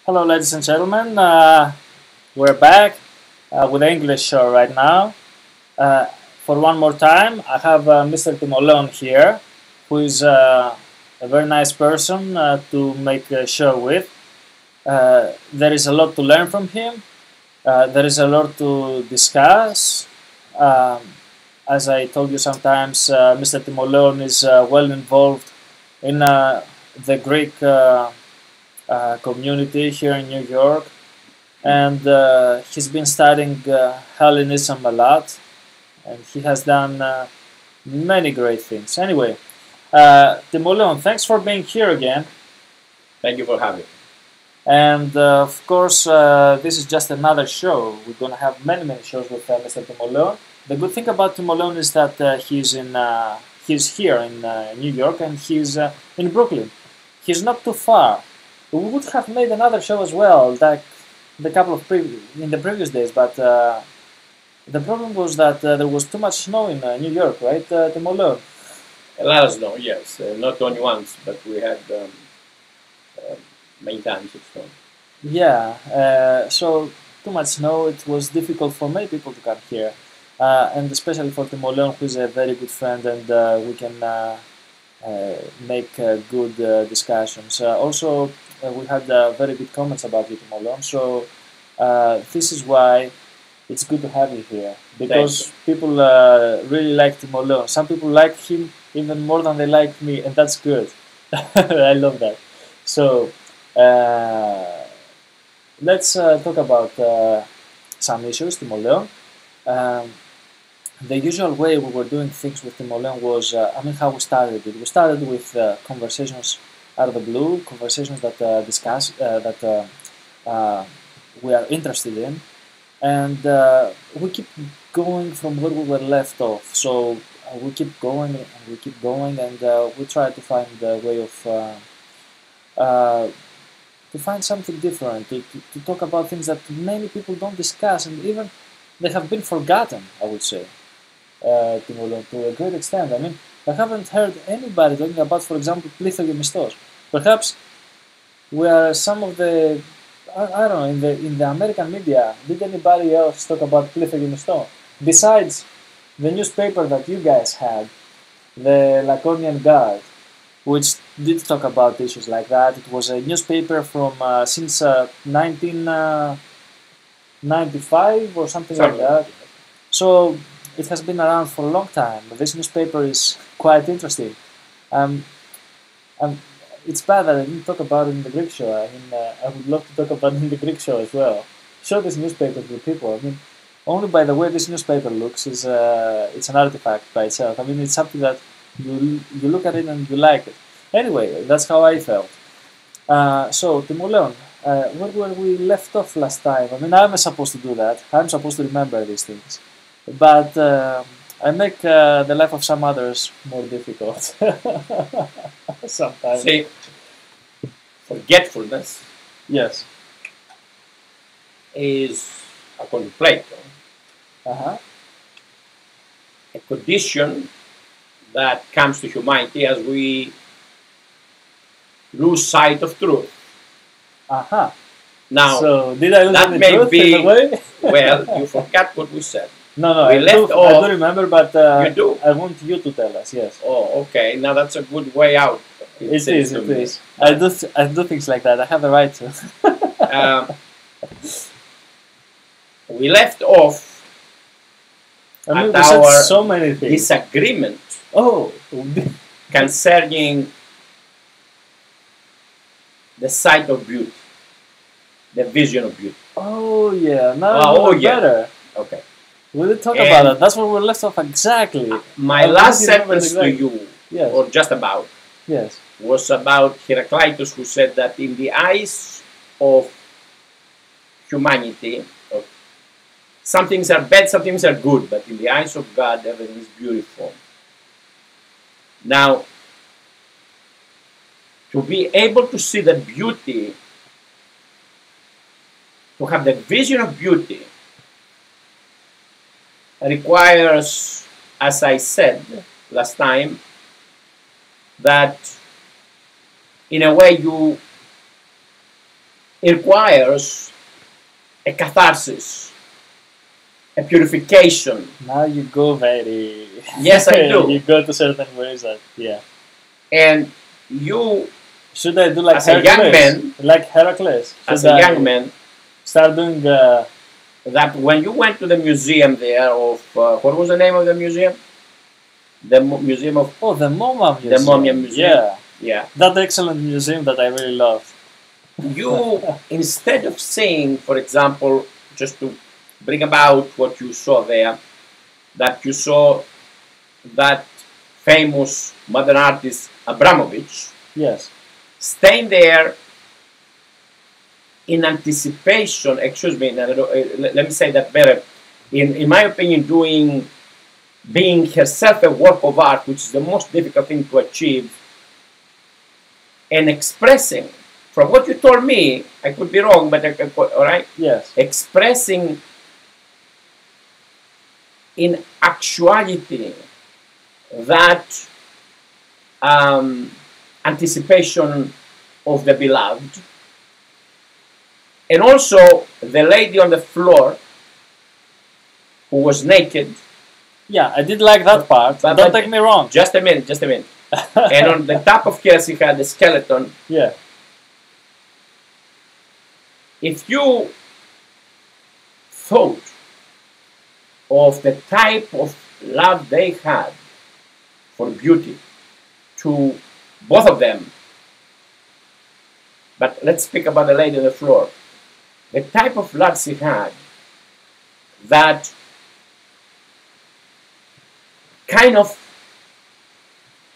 Hello, ladies and gentlemen. We're back with the English show right now. Uh, for one more time, I have Mr. Timoleon here, who is a very nice person to make a show with. There is a lot to learn from him. There is a lot to discuss. Um, as I told you sometimes, Mr. Timoleon is well involved in the Greek community here in New York, and he's been studying Hellenism a lot, and he has done many great things. Anyway, Timoleon, thanks for being here again. Thank you for having me. And of course, this is just another show. We're going to have many shows with Mr. Timoleon. The good thing about Timoleon is that he's here in New York, and he's in Brooklyn. He's not too far. We would have made another show as well, like the couple of in the previous days, but the problem was that there was too much snow in New York, right, Timoleon? A lot of snow, yes. Not only once, but we had many times of snow. Yeah, so too much snow, it was difficult for many people to come here, and especially for Timoleon, who is a very good friend, and we can make good discussions. Also, we had very good comments about you, Timoleon, so this is why it's good to have you here, because people really like Timoleon. Some people like him even more than they like me, and that's good. I love that. So let's talk about some issues, Timoleon. The usual way we were doing things with Timoleon was, how we started it. We started with conversations out of the blue, conversations that we are interested in, and we keep going from where we were left off. So we keep going and we keep going, and we try to find a way of to find something different, to talk about things that many people don't discuss, and even they have been forgotten, I would say, to a great extent. I haven't heard anybody talking about, for example, plithogemistos. Perhaps we are some of the, I don't know, in the American media, did anybody else talk about plithogemistos? Besides the newspaper that you guys had, the Laconian Guard, which did talk about issues like that. It was a newspaper from since 1995 or something like that. So it has been around for a long time. This newspaper is quite interesting. It's bad that I didn't talk about it in the Greek show. I would love to talk about it in the Greek show as well. Show this newspaper to people. Only by the way this newspaper looks is it's an artifact by itself. It's something that you look at it and you like it. Anyway, that's how I felt. So Timoleon, where were we left off last time? I'm supposed to do that. I'm supposed to remember these things, but I make the life of some others more difficult. Sometimes. See, forgetfulness. Yes. Is, according to Plato, a condition that comes to humanity as we lose sight of truth. Now, so did I lose that the may truth be, in a way? Well, you forgot what we said. No, I do remember, but you do? I want you to tell us, yes. Oh, okay. Now that's a good way out. It is. I do things like that. I have the right to. We left off at we said our so many things. disagreement concerning the sight of beauty, the vision of beauty. Oh yeah, now better. Okay. We did talk about that. That's where we left off exactly. My last sentence to you, or just about, was about Heraclitus, who said that in the eyes of humanity, some things are bad, some things are good, but in the eyes of God, everything is beautiful. Now, to be able to see the beauty, to have the vision of beauty, requires, as I said last time, that in a way you it requires a catharsis, a purification. Now you go very... Yes, I do. You go to certain ways that, yeah. And you... Should I do like as a young man... Like Heracles? As a young man... Start doing... that when you went to the museum there of... what was the name of the museum? The museum of... Oh, the MoMA Museum. The MoMA Museum. Yeah. Yeah. That excellent museum that I really love. You, instead of saying, for example, just to bring about what you saw there, that you saw that famous modern artist Abramovich, yes, staying there in anticipation, excuse me, let me say that better, in my opinion, being herself a work of art, which is the most difficult thing to achieve, and expressing, from what you told me, I could be wrong, but all right? Yes. Expressing in actuality that anticipation of the beloved, and also the lady on the floor who was naked. Yeah, I did like that part. Don't take me wrong. Just a minute. And on the top of her, she had the skeleton. Yeah. If you thought of the type of love they had for beauty, to both of them, but let's speak about the lady on the floor, the type of love she had that kind of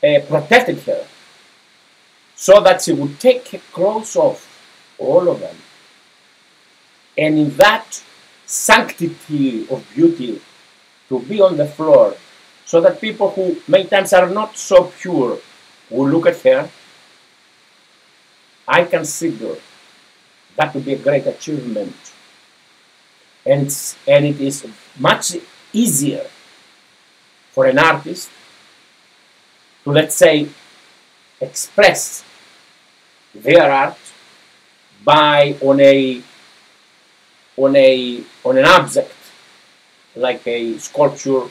protected her so that she would take her clothes off, all of them, and in that sanctity of beauty to be on the floor so that people who many times are not so pure will look at her. I consider that to be a great achievement, and it is much easier for an artist to, let's say, express their art by on an object like a sculpture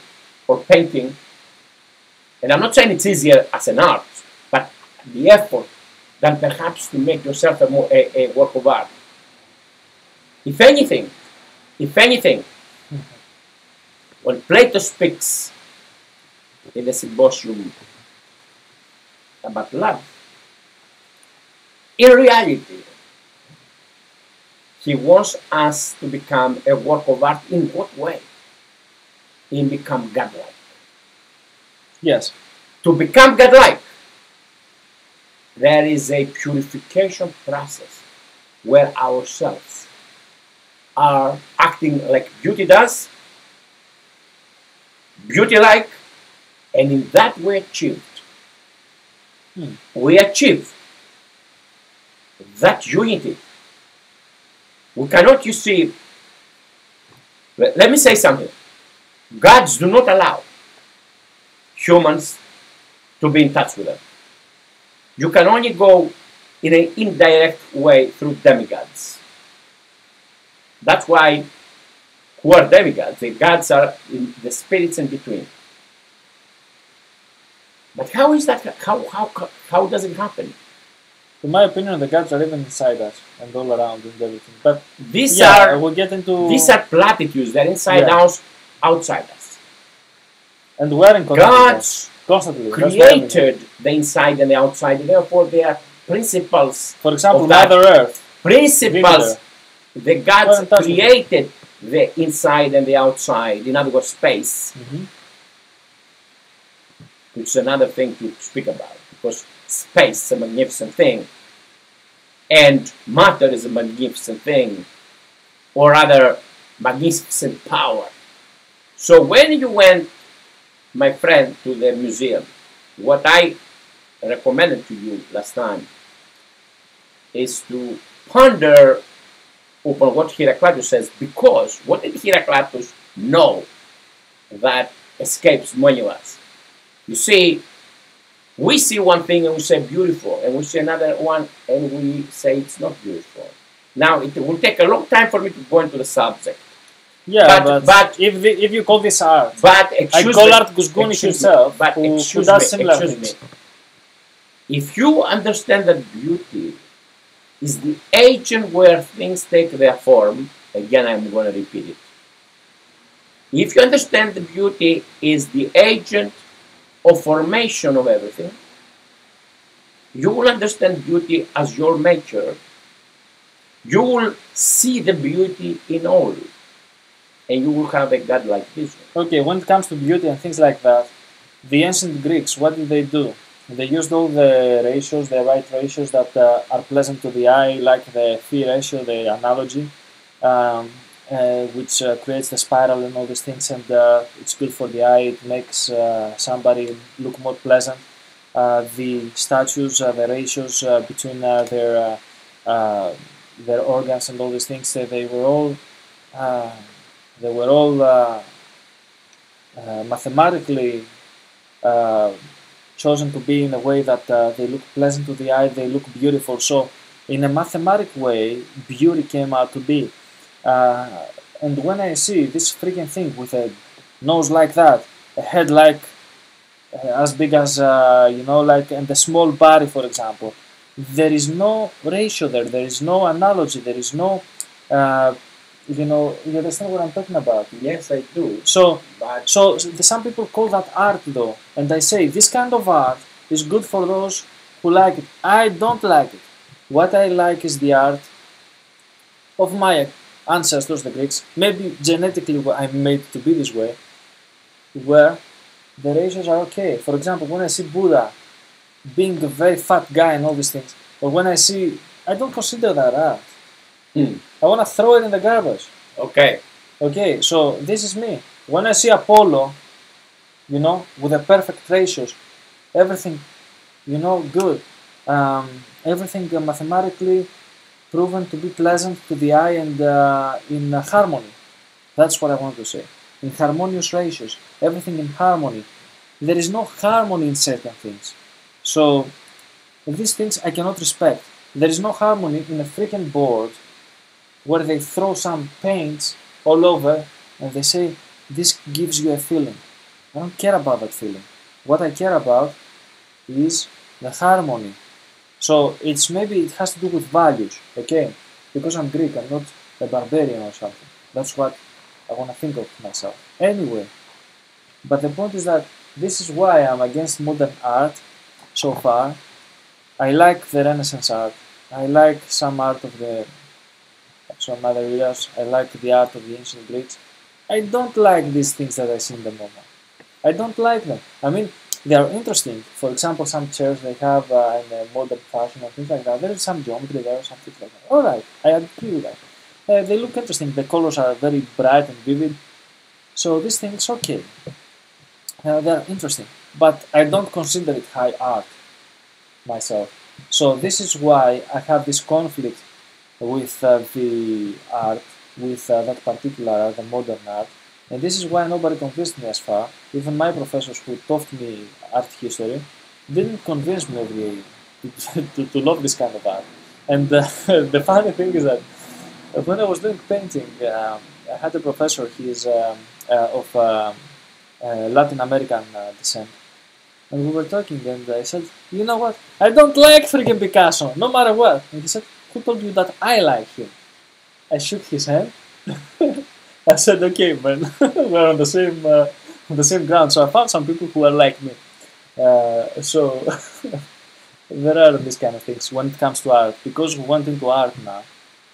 or painting. And I'm not saying it's easier as an art, but the effort than perhaps to make yourself a work of art. If anything, when Plato speaks in the symposium about love, in reality, he wants us to become a work of art. In what way? In become godlike. Yes. To become godlike, there is a purification process where ourselves are acting like beauty does, beauty-like, and in that we achieved. We achieve that unity. We cannot, you see, let me say something. Gods do not allow humans to be in touch with them. You can only go in an indirect way through demigods. That's why, who are demigods? The gods are in the spirits in between. But how is that? How does it happen? In my opinion, the gods are even inside us and all around and everything. But these we'll get into... These are platitudes. They're inside us, outside us. And we're in Gods constantly created the inside and the outside. Therefore, they are principles. For example, Mother Earth. Principles. The gods created the inside and the outside. In other words, space. Which is another thing to speak about. Because space is a magnificent thing. And matter is a magnificent thing. Or rather, magnificent power. So when you went, my friend, to the museum, what I recommended to you last time is to ponder upon what Heraclitus says, because what did Heraclitus know that escapes many of us? You see, we see one thing and we say beautiful, and we see another one and we say it's not beautiful. Now it will take a long time for me to go into the subject. Yeah, But if you call this art, but I call art Gusguni himself, but who does similar things. If you understand that beauty is the agent where things take their form, again I'm going to repeat it. If you understand the beauty is the agent of formation of everything, you will understand beauty as your nature. You will see the beauty in all, and you will have a godlike vision. Okay, when it comes to beauty and things like that, the ancient Greeks, what did they do? They used all the ratios, the right ratios that are pleasant to the eye, like the phi ratio, the analogy, which creates the spiral and all these things, and it's good for the eye. It makes somebody look more pleasant. The statues, the ratios between their organs and all these things, they were all mathematically chosen to be in a way that they look pleasant to the eye, they look beautiful. So, in a mathematic way, beauty came out to be. And when I see this freaking thing with a nose like that, a head like as big as like, and a small body, for example, there is no ratio there. There is no analogy. There is no you understand what I'm talking about? Yes, I do. So some people call that art, though, and I say this kind of art is good for those who like it. I don't like it. What I like is the art of my ancestors, the Greeks. Maybe genetically I'm made to be this way, where the ratios are okay. For example, when I see Buddha being a very fat guy and all these things, but when I don't consider that art. I want to throw it in the garbage. Okay. Okay, so this is me. When I see Apollo, with the perfect ratios, everything, good. Everything mathematically proven to be pleasant to the eye and in harmony. That's what I want to say. In harmonious ratios, everything in harmony. There is no harmony in certain things. So, these things I cannot respect. There is no harmony in a freaking board where they throw some paints all over and they say, this gives you a feeling. I don't care about that feeling. What I care about is the harmony. So it has to do with values, okay? Because I'm Greek, I'm not a barbarian or something. That's what I want to think of myself. Anyway, but the point is that this is why I'm against modern art so far. I like the Renaissance art. I like some art of some other eras. I like the art of the ancient Greeks. I don't like these things that I see in the moment. I don't like them. I mean, they are interesting. For example, some chairs they have in a modern fashion and things like that. There is some geometry there, something like that. Alright, I agree with that. They look interesting. The colors are very bright and vivid. So these things, okay. They are interesting. But I don't consider it high art myself. So this is why I have this conflict with the art, with that particular art, the modern art, and this is why nobody convinced me as far. Even my professors who taught me art history didn't convince me to love this kind of art. And the funny thing is that when I was doing painting, I had a professor. He is of Latin American descent. And we were talking, and I said, you know what? I don't like freaking Picasso, no matter what. And he said, who told you that I like him? I shook his hand. I said, okay, man, we're on the same ground. So I found some people who are like me. So there are these kind of things when it comes to art, because we went into art now,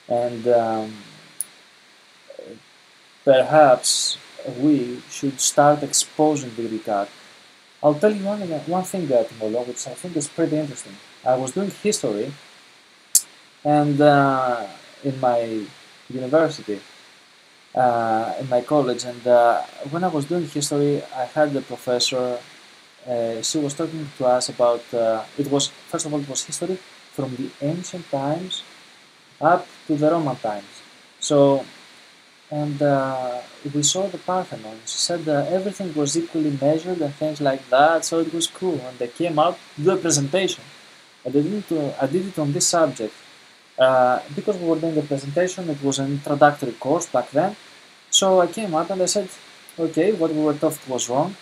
and perhaps we should start exposing the Greek art. I'll tell you one thing, Timoleon, which I think is pretty interesting. I was doing history, and in my university, in my college, and when I was doing history, I had a professor. She was talking to us about. First of all, it was history from the ancient times up to the Roman times. So, and we saw the Parthenon. She said everything was equally measured and things like that. So it was cool, and they came out to do a presentation. I did it on this subject. because we were doing a presentation, it was an introductory course back then. So I came up and I said, okay, what we were taught was wrong.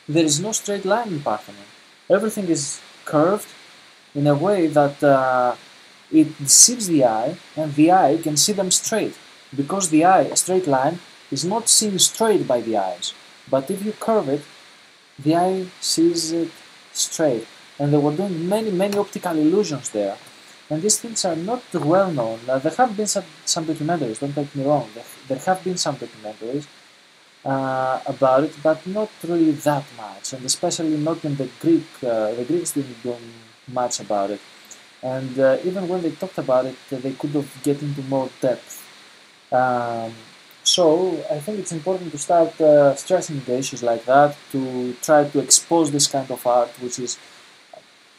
There is no straight line in Parthenon. Everything is curved in a way that it deceives the eye, and the eye can see them straight. Because the eye, a straight line, is not seen straight by the eyes. But if you curve it, the eye sees it straight. And they were doing many optical illusions there. And these things are not well known. There have been some documentaries, don't take me wrong. There have been some documentaries about it, but not really that much. And especially not in the Greek. The Greeks didn't do much about it. And even when they talked about it, they could have get into more depth. So I think it's important to start stressing the issues like that, to try to expose this kind of art, which is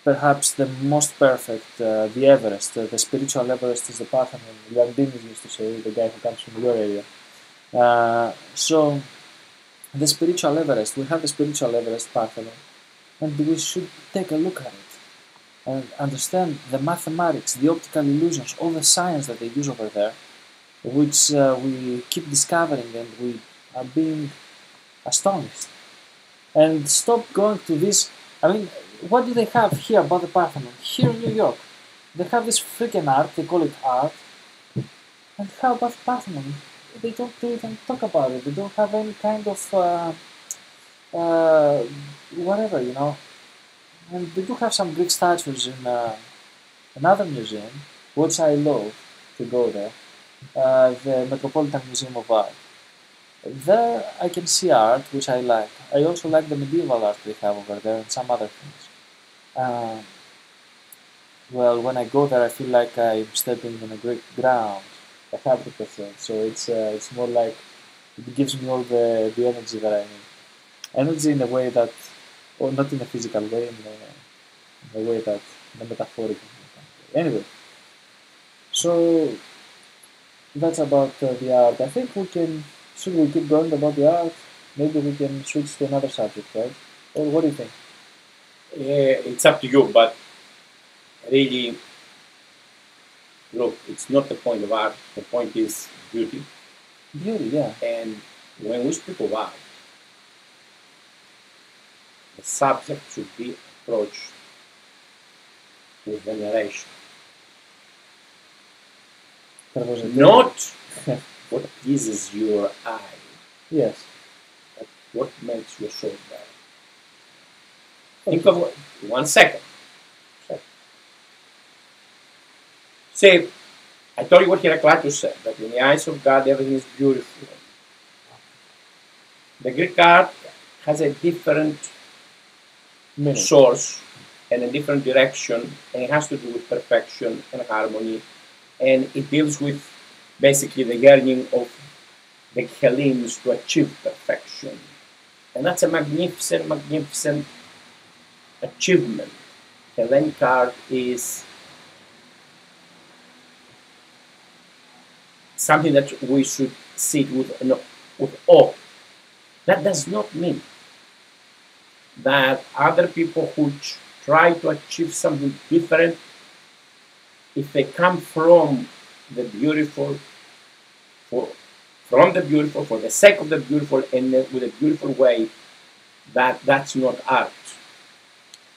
perhaps the most perfect, the Everest, the spiritual Everest is the Parthenon. Leonidas used to say, the guy who comes from your area. So the spiritual Everest, we have the spiritual Everest Parthenon, and we should take a look at it and understand the mathematics, the optical illusions, all the science that they use over there, which we keep discovering, and we are being astonished. And stop going to this. I mean, what do they have here about the Parthenon? Here in New York, they have this freaking art, they call it art. And how about Parthenon? They don't even talk about it. They don't have any kind of whatever, you know. And they do have some Greek statues in another museum, which I love to go there, the Metropolitan Museum of Art. There I can see art, which I like. I also like the medieval art they have over there and some other things. Well, when I go there, I feel like I'm stepping in a Greek ground, 100%. So it's more like it gives me all the energy that I need. Energy in a way that, or not in a physical way, in a way that, in a metaphorical way. Anyway, so that's about the art. I think we can, should we keep going about the art? Maybe we can switch to another subject, right? Or what do you think? It's up to you, but really, look, it's not the point of art. The point is beauty. Beauty, yeah. And when we speak of art, the subject should be approached with veneration. Not what pleases your eye, Yes. but what makes your soul better. Think of it, 1 second. Say, I told you what Heraclitus said, that in the eyes of God everything is beautiful. The Greek art has a different source and a different direction, and it has to do with perfection and harmony, and it deals with basically the yearning of the Hellenes to achieve perfection. And that's a magnificent achievement. Hellenic art is something that we should see with awe. That does not mean that other people who try to achieve something different, if they come from the beautiful, for the sake of the beautiful and with a beautiful way, that's not art.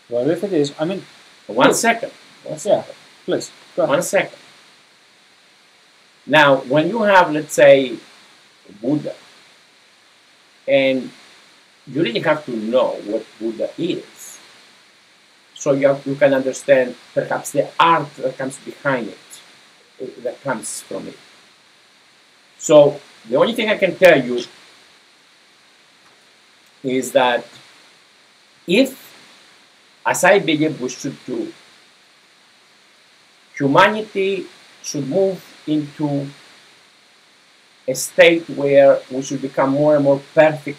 Well, if it is, I mean... One second. Yeah, please, go ahead. 1 second. Now, when you have, let's say, Buddha, and you really have to know what Buddha is, so you can understand perhaps the art that comes behind it, that comes from it. So the only thing I can tell you is that if, as I believe we should do, humanity should move into a state where we should become more and more perfect,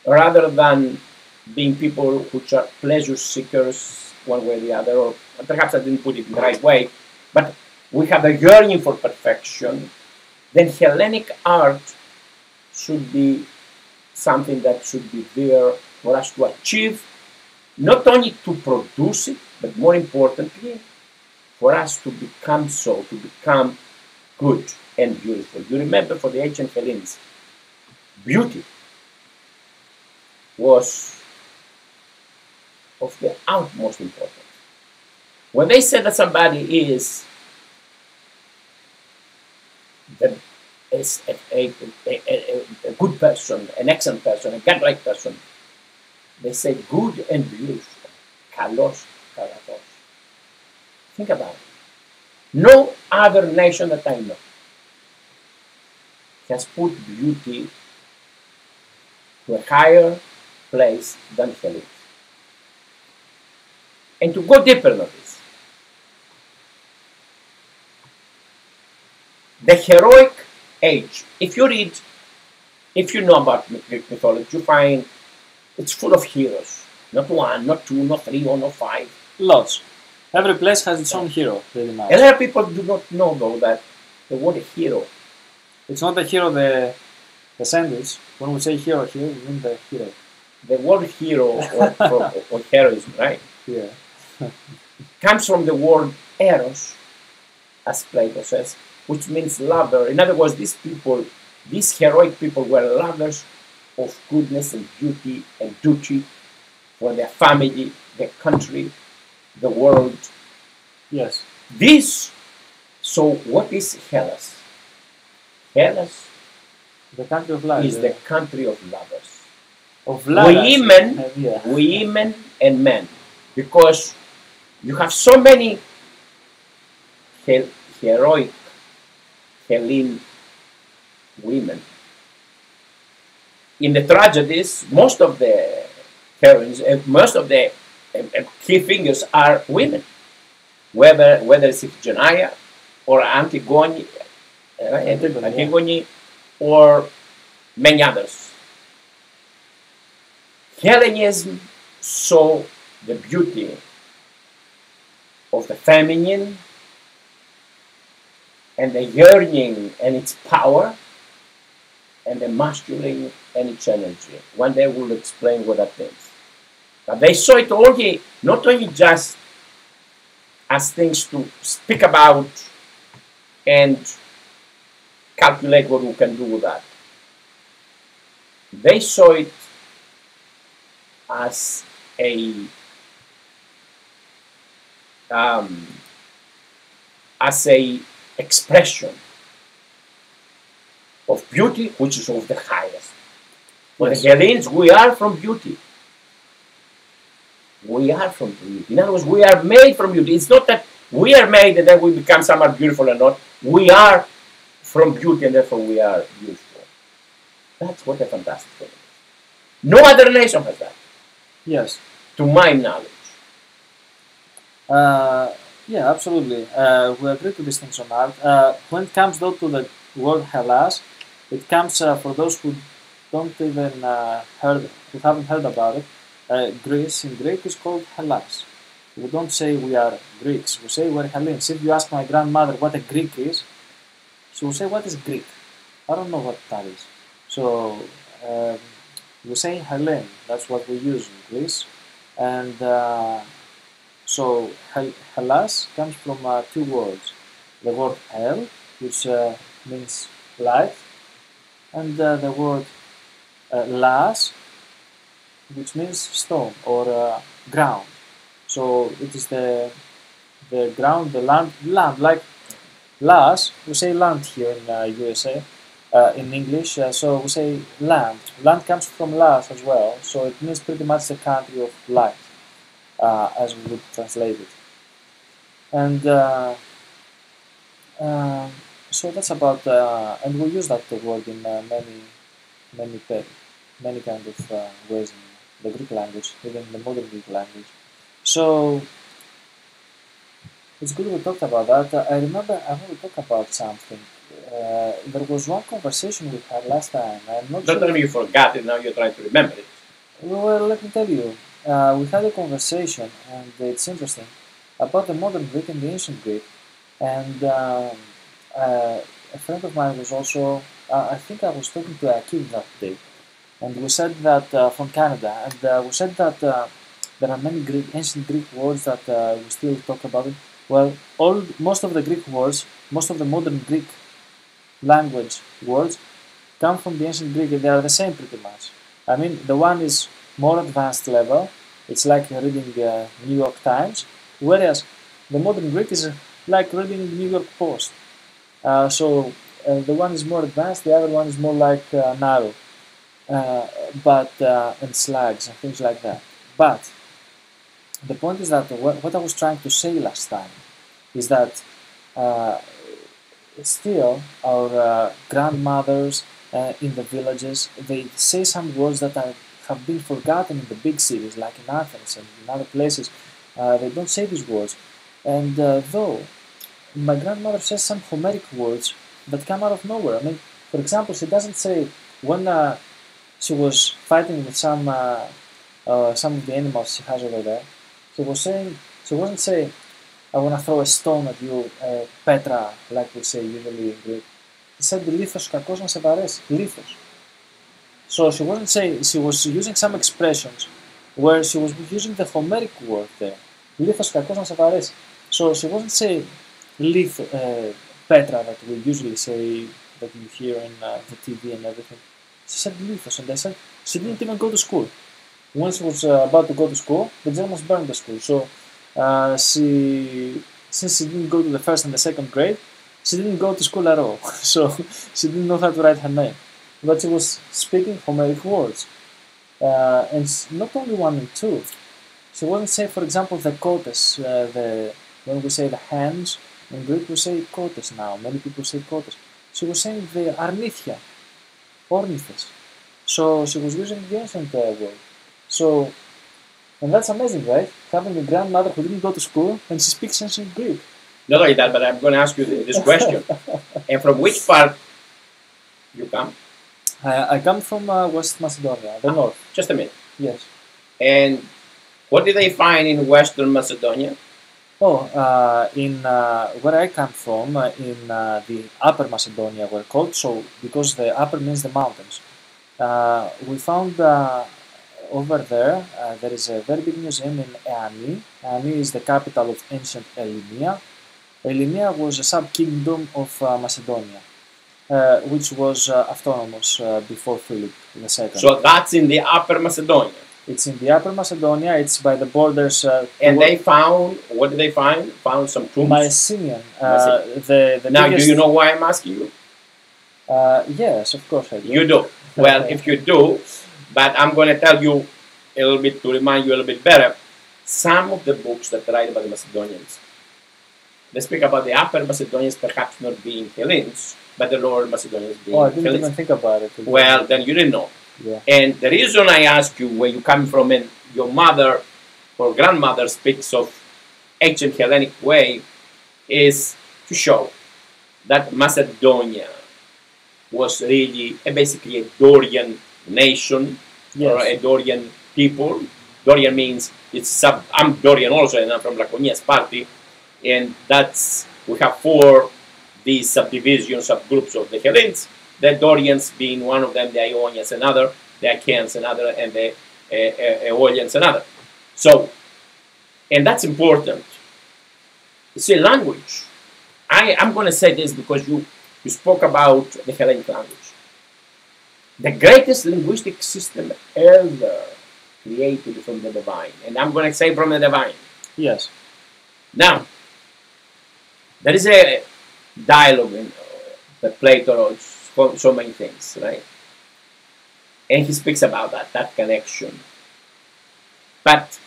rather than being people which are pleasure seekers one way or the other, or perhaps I didn't put it in the right way, but we have a yearning for perfection, then Hellenic art should be something that should be there for us to achieve, not only to produce it, but more importantly, for us to become so, to become good and beautiful. You remember for the ancient Hellenes, beauty was of the utmost importance. When they said that somebody is a good person, an excellent person, a godlike person, they say good and beautiful. Kalos, kalatos. Think about it. No other nation that I know has put beauty to a higher place than Hellenes. And to go deeper on this, the heroic age, if you know about Greek mythology, you find it's full of heroes. Not one, not two, not three, or not five. Lots. Every place has its own hero, pretty much. A lot of people do not know, though, that the word hero. It's not the hero, the sandwich. When we say hero here, we mean the hero. The word hero or heroism, right? Yeah. Comes from the word eros, as Plato says, which means lover. In other words, these heroic people were lovers of goodness and beauty and duty for their family, their country, the world. Yes. So what is Hellas? Hellas The country of life. is the country of lovers. Of lovers. Women and men. Because you have so many heroic Hellene women. In the tragedies, most of the heroines, most of the key figures are women. Whether it's Iphigenia or Antigone, or many others. Hellenism saw the beauty of the feminine and the yearning and its power, and the masculine and its energy. One day we'll explain what that means. But they saw it only, not only just as things to speak about and calculate what we can do with that. They saw it as a expression of beauty, which is of the highest. For Yes. the Hellenes, we are from beauty. We are from beauty. In other words, we are made from beauty. It's not that we are made and then we become somehow beautiful or not. We are from beauty and therefore we are beautiful. That's what a fantastic thing is. No other nation has that, Yes. to my knowledge. Yeah, absolutely. We agree to these things on art. When it comes though to the word Hellas, it comes for those who don't even who haven't heard about it. Greece in Greek is called Hellas. We don't say we are Greeks. We say we're Hellenes. If you ask my grandmother what a Greek is, she will say, "What is Greek? I don't know what that is." So we say Hellene. That's what we use in Greece, and so Hellas comes from two words. The word Hel, which means light, and the word Las, which means stone or ground. So it is the ground, the land, like Las. We say land here in USA. In English, so we say land. Land comes from Las as well, so it means pretty much the country of light, as we would translate it. And so that's about, and we use that word in many kind of ways in the Greek language, even the modern Greek language. So it's good we talked about that. I remember I want to talk about something. There was one conversation we had last time. I'm not Don't sure. tell me you forgot it, now you're trying to remember it. Well, let me tell you. We had a conversation, and it's interesting, about the modern Greek and the ancient Greek. And a friend of mine was also, I think I was talking to a kid that day, and we said that from Canada, and we said that there are many ancient Greek words that we still talk about it. Well, most of the Greek words, most of the modern Greek language words come from the ancient Greek. They are the same pretty much. I mean, the one is more advanced level. It's like reading New York Times, whereas the modern Greek is like reading New York Post. The one is more advanced, the other one is more like narrow, and slags and things like that. But the point is that what I was trying to say last time is that uh, still our grandmothers in the villages, they say some words that have been forgotten in the big cities like in Athens and in other places. They don't say these words, and though my grandmother says some Homeric words that come out of nowhere. I mean, for example, she doesn't say when she was fighting with some of the animals she has over there. She wasn't saying, "I want to throw a stone at you, Petra," like we say usually in Greek. She said, "Λίθος κακός να σε βαρέσει." Λίθος. So she wasn't saying. She was using some expressions where she was using the Homeric word there. Λίθος κακός να σε βαρέσει. So she wasn't saying Petra that we usually say that you hear in the TV and everything. She said Lithos, and I said she didn't even go to school. When she was about to go to school, the Germans burned the school. So since she didn't go to the first and the second grade, she didn't go to school at all. So she didn't know how to write her name. But she was speaking Homeric words. And not only one and two. She wasn't saying, for example, the kotes, when we say the hands, in Greek we say kotes now. Many people say kotes. She was saying the arnithia, ornithes. So she was using the ancient word. So, and that's amazing, right? Having a grandmother who didn't go to school and she speaks ancient Greek. Not only that, but I'm going to ask you this question. And from which part you come? I come from West Macedonia, the north. Just a minute. Yes. And what did they find in Western Macedonia? Oh, in where I come from, in the Upper Macedonia, we're called so because the upper means the mountains. We found over there, there is a very big museum in Eani. Eani is the capital of ancient Elynia. Elynia was a sub-kingdom of Macedonia, which was autonomous before Philip II. So that's in the Upper Macedonia. It's in the Upper Macedonia. It's by the borders. And they found, what did they find? Found some tombs. Mycenaean. The now, biggest, do you know why I'm asking you? Yes, of course I do. You do. Well, if you do, but I'm going to tell you a little bit to remind you a little bit better. Some of the books that write about the Macedonians, they speak about the Upper Macedonians perhaps not being Hellenes, but the Lower Macedonians being I didn't Hellenes. even think about it. Well, then you didn't know. Yeah. And the reason I ask you where you come from and your mother or grandmother speaks of ancient Hellenic way is to show that Macedonia was really basically a Dorian nation or a Dorian people. Dorian means I'm Dorian also, and I'm from Laconia's party, and we have four these subdivisions, subgroups of the Hellenes. The Dorians being one of them, the Ionians another, the Achaeans another, and the Aeolians another. So, and that's important. You see, language. I'm going to say this because you spoke about the Hellenic language. The greatest linguistic system ever created from the divine. And I'm going to say from the divine. Yes. Now, there is a dialogue in that Plato wrote so many things, right? And he speaks about that connection. But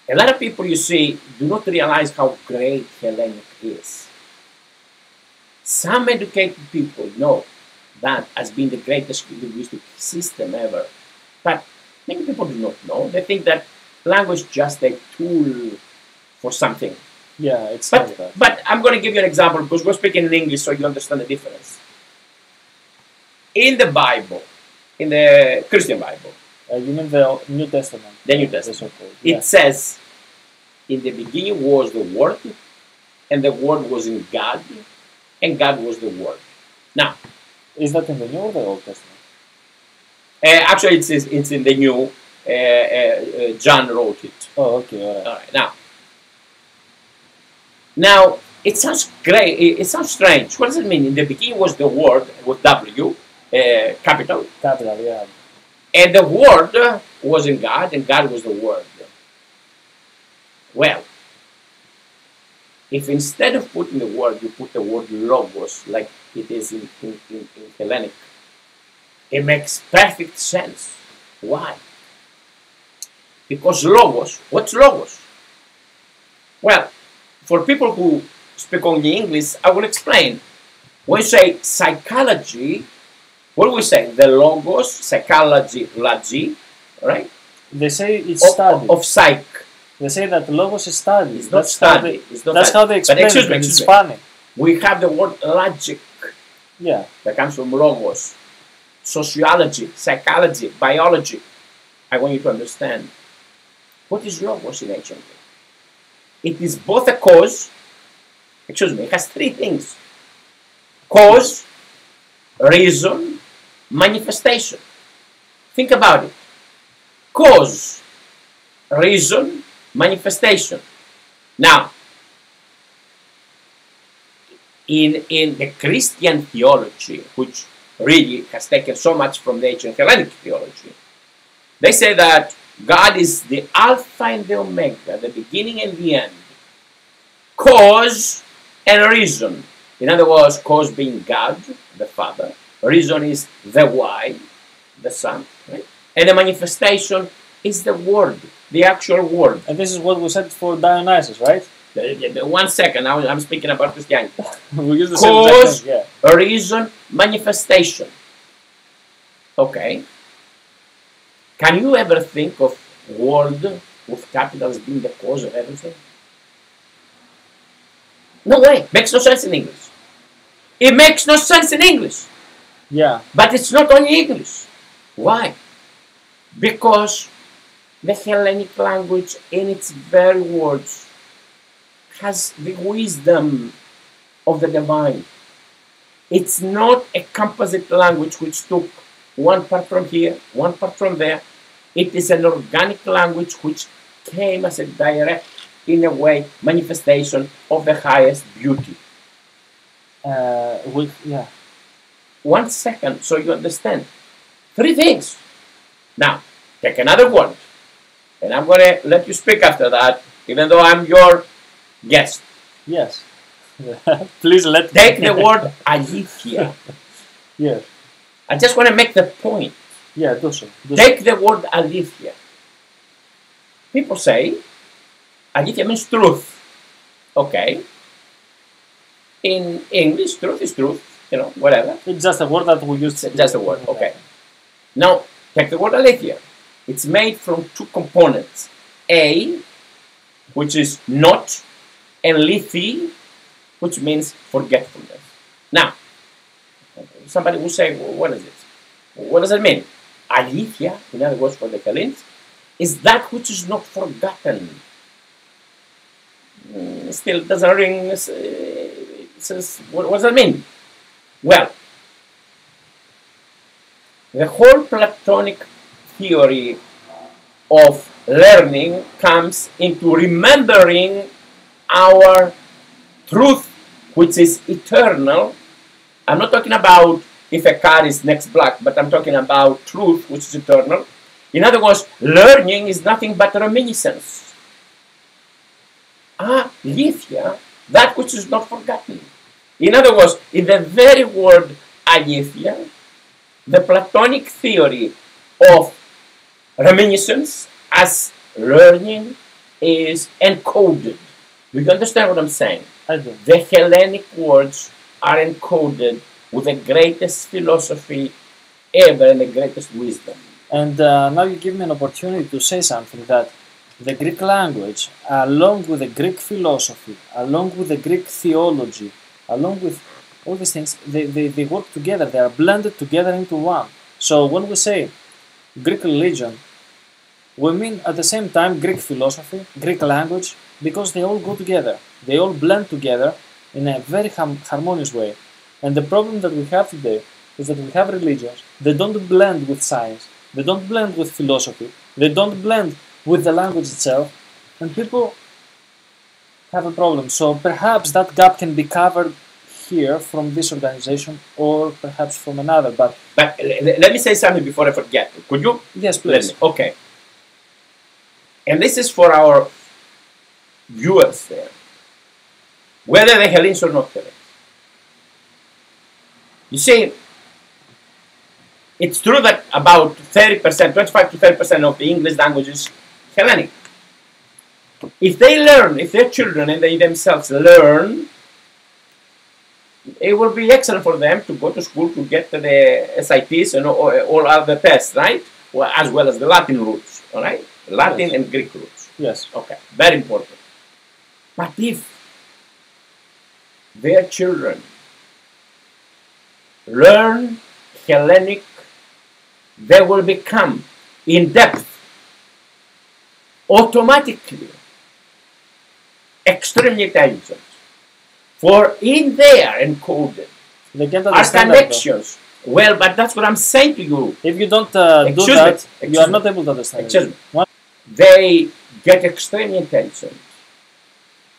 a lot of people, you see, do not realize how great Hellenic is. Some educated people know that as being the greatest linguistic system ever. But many people do not know. They think that language is just a tool for something. Yeah, it's like that. But I'm going to give you an example because we're speaking in English so you understand the difference. In the Bible, in the Christian Bible, you mean the New Testament? The New Testament. Yeah. It says, in the beginning was the Word, and the Word was in God, and God was the Word. Now, is that in the New or the Old Testament? Actually, it's in the New. John wrote it. Oh, okay, all right. All right. Now, Now, it sounds great. It sounds strange. What does it mean? In the beginning was the Word with W, capital, Capital, yeah. and the Word was in God, and God was the Word. Well, if instead of putting the word, you put the word logos, like it is in Hellenic, it makes perfect sense. Why? Because logos, what's logos? Well, for people who speak only English, I will explain. When you say psychology, what do we say? The logos, psychology, logy, right? They say it's studied. Of psych. They say that logos is studied. It's not studied. That's how they explain it. It's funny. We have the word logic. Yeah. That comes from logos. Sociology, psychology, biology. I want you to understand. What is logos in ancient Greek? It is both a cause, it has three things. Cause, reason, manifestation. Think about it. Cause, reason, manifestation. Now, in the Christian theology, which really has taken so much from the ancient Hellenic theology, they say that God is the Alpha and the Omega, the beginning and the end, cause and reason. In other words, cause being God, the Father, reason is the why, the Son, right? And the manifestation is the Word, the actual Word. And this is what we said for Dionysus, right? 1 second, I'm speaking about Christianity. We use the cause, same thing, yeah. Reason, manifestation. Okay. Can you ever think of word with capitals being the cause of everything? No way. Makes no sense in English. It makes no sense in English. Yeah. But it's not only English. Why? Because the Hellenic language in its very words has the wisdom of the divine. It's not a composite language which took one part from here, one part from there. It is an organic language which came as a direct, in a way, manifestation of the highest beauty. Yeah. 1 second, so you understand. Three things. Now, take another word. And I'm going to let you speak after that, even though I'm your guest. Yes. Please let Take the word aleithia. Yes. I just want to make the point. Yeah, do so. Take the word aleithia. People say aleithia means truth. Okay. In English, truth is truth. You know, whatever. It's just a word that we use. Just a word. Okay. Now, take the word aleithia. It's made from two components. A, which is not, and lithi, which means forgetfulness. Now, somebody will say, well, what is it? What does it mean? Aleithia, in other words, for the Hellenes, is that which is not forgotten. Still doesn't ring. Says, what does that mean? Well, the whole Platonic theory of learning comes into remembering our truth, which is eternal. I'm not talking about if a car is next black, but I'm talking about truth, which is eternal. In other words, learning is nothing but reminiscence. Aleithia, that which is not forgotten. In other words, in the very word aleithia, the Platonic theory of reminiscence as learning is encoded. Do you understand what I'm saying? I do. The Hellenic words are encoded with the greatest philosophy ever and the greatest wisdom. And now you give me an opportunity to say something that the Greek language, along with the Greek philosophy, along with the Greek theology, along with all these things, they work together. They are blended together into one. So when we say Greek religion, we mean at the same time Greek philosophy, Greek language, because they all go together. They all blend together in a very harmonious way. And the problem that we have today is that we have religions, they don't blend with science, they don't blend with philosophy, they don't blend with the language itself, and people have a problem. So perhaps that gap can be covered here from this organization or perhaps from another. But let me say something before I forget. Could you? yes, please. Okay. And this is for our viewers there, whether they're Hellenes or not Hellenes. You see, it's true that about 30%, 25 to 30% of the English language is Hellenic. If they learn, if their children and they themselves learn, it will be excellent for them to go to school to get the SITs and all other tests, right? Well, as well as the Latin roots, all right? Latin Yes. and Greek roots. Yes. Okay, very important. But if their children learn Hellenic, they will become in depth, automatically, extremely intelligent. For in there encoded They can't are understand that, connections. Well, but that's what I'm saying to you. If you don't do Excuse me, that, excuse you are me. not able to understand Excuse it. me. One- They get extremely intelligent.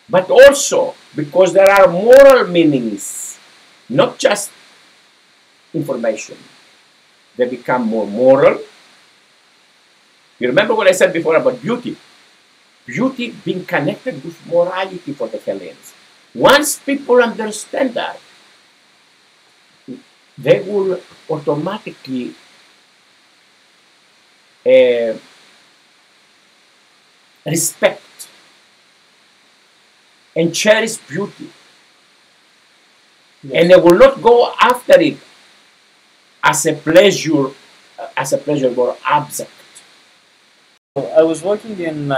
But also because there are moral meanings, not just information. They become more moral. You remember what I said before about beauty? Beauty being connected with morality for the Hellenes. Once people understand that, they will automatically respect and cherish beauty. Yes. And they will not go after it as a pleasure more abstract. I was working in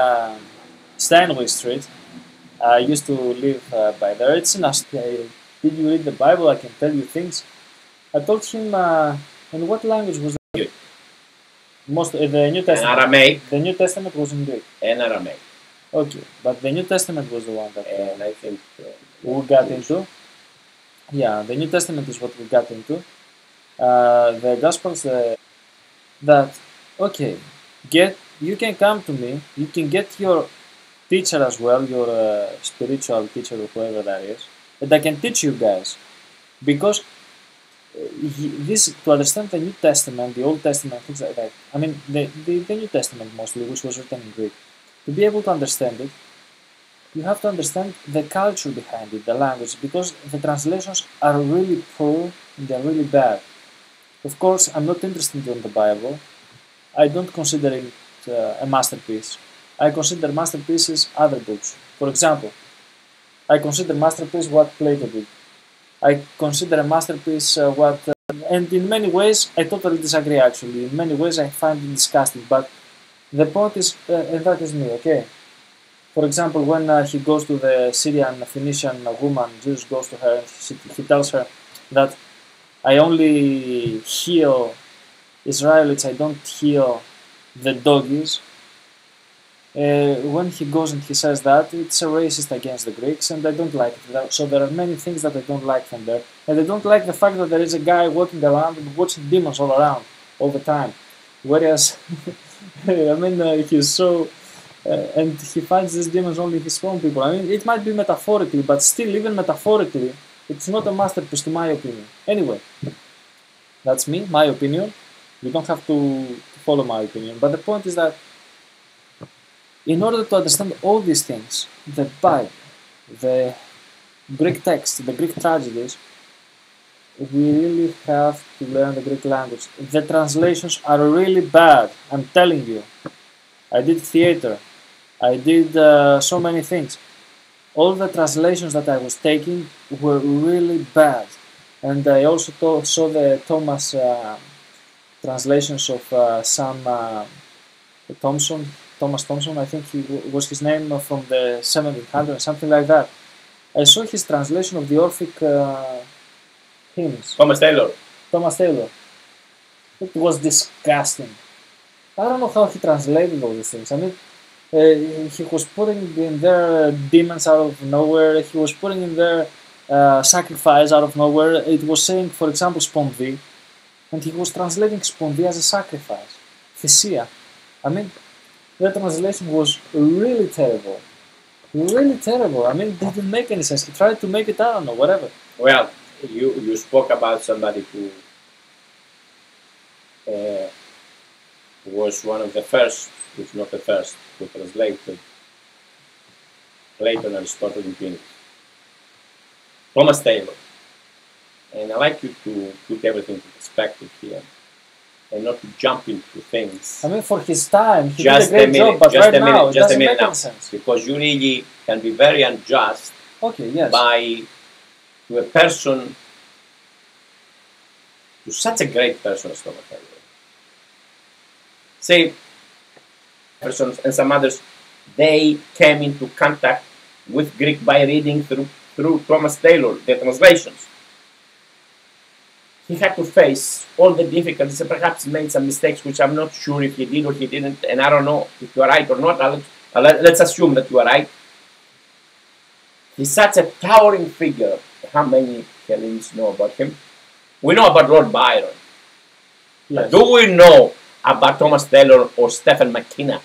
Steinway Street. I used to live by there. It's in Australia. Did you read the Bible? I can tell you things. I told him, in what language was it? The New And Testament. Aramaic. The New Testament was in Greek. And Aramaic. Okay, but the New Testament was the one that And I think we got into. Yeah, the New Testament is what we got into. The Gospels, that okay, you can come to me. You can get your teacher as well, your spiritual teacher or whoever that is, and I can teach you guys because this to understand the New Testament, the Old Testament, things like that. I mean, the New Testament mostly, which was written in Greek. To be able to understand it, you have to understand the culture behind it, the language, because the translations are really poor and they're really bad. Of course, I'm not interested in the Bible. I don't consider it a masterpiece. I consider masterpieces other books. For example, I consider masterpiece what Plato did. I consider a masterpiece and in many ways I totally disagree actually. In many ways I find it disgusting, but the point is, and that is me, okay? For example, when he goes to the Syrian Phoenician woman, Jesus goes to her and he tells her that I only heal Israelites, I don't heal the doggies. When he goes and he says that, it's a racist against the Greeks, and I don't like it. So there are many things that I don't like from there. And I don't like the fact that there is a guy walking around and watching demons all around, all the time. Whereas, I mean, he's so... and he finds these demons only in his own people. I mean, it might be metaphorically, but still, even metaphorically, it's not a masterpiece to my opinion. Anyway, that's me, my opinion. You don't have to follow my opinion. But the point is that in order to understand all these things, the Bible, the Greek text, the Greek tragedies, we really have to learn the Greek language. The translations are really bad, I'm telling you. I did theater. I did so many things. All the translations that I was taking were really bad. And I also saw the Thomas translations of Thomas Thompson, I think he was his name, from the 1700s, something like that. I saw his translation of the Orphic hymns. Thomas Taylor. Thomas Taylor. It was disgusting. I don't know how he translated all these things. I mean, he was putting in there demons out of nowhere. He was putting in there sacrifice out of nowhere. It was saying, for example, spondi, and he was translating spondi as a sacrifice. Thessia. I mean, the translation was really terrible. Really terrible. I mean, it didn't make any sense. He tried to make it down or whatever. Well, you spoke about somebody who was one of the first, if not the first, who translated Plato and Aristotle into English. Thomas Taylor. And I like you to put everything into perspective here and not to jump into things. I mean, for his time, he Just did a a great minute, job, but just right a minute, now, it just a doesn't minute make now. any sense. Because you really can be very unjust Okay, yes. to a person, to such a great person as Thomas Taylor. Say, persons and some others, they came into contact with Greek by reading through Thomas Taylor, the translations. He had to face all the difficulties and perhaps made some mistakes, which I'm not sure if he did or he didn't, and I don't know if you are right or not. Let's assume that you are right. He's such a towering figure. How many Hellenes know about him? We know about Lord Byron. Yes. Do we know about Thomas Taylor or Stephen McKenna?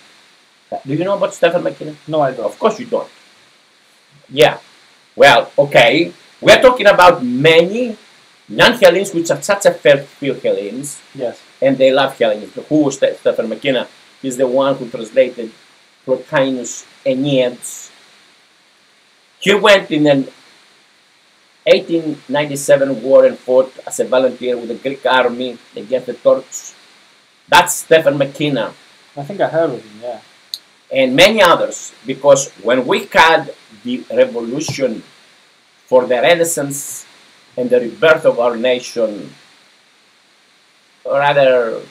Do you know about Stephen McKenna? No, I don't. Of course you don't. Yeah. Well, okay. We're talking about many non-Hellenes which are such a fair field Hellenes, Yes. and they love Hellenes. Who was Stephen McKenna? He's the one who translated Plotinus' Aeneas. He went in an 1897 war and fought as a volunteer with the Greek army against the Turks. That's Stephen McKenna. I think I heard of him, yeah. And many others, because when we had the revolution for the Renaissance and the rebirth of our nation, or rather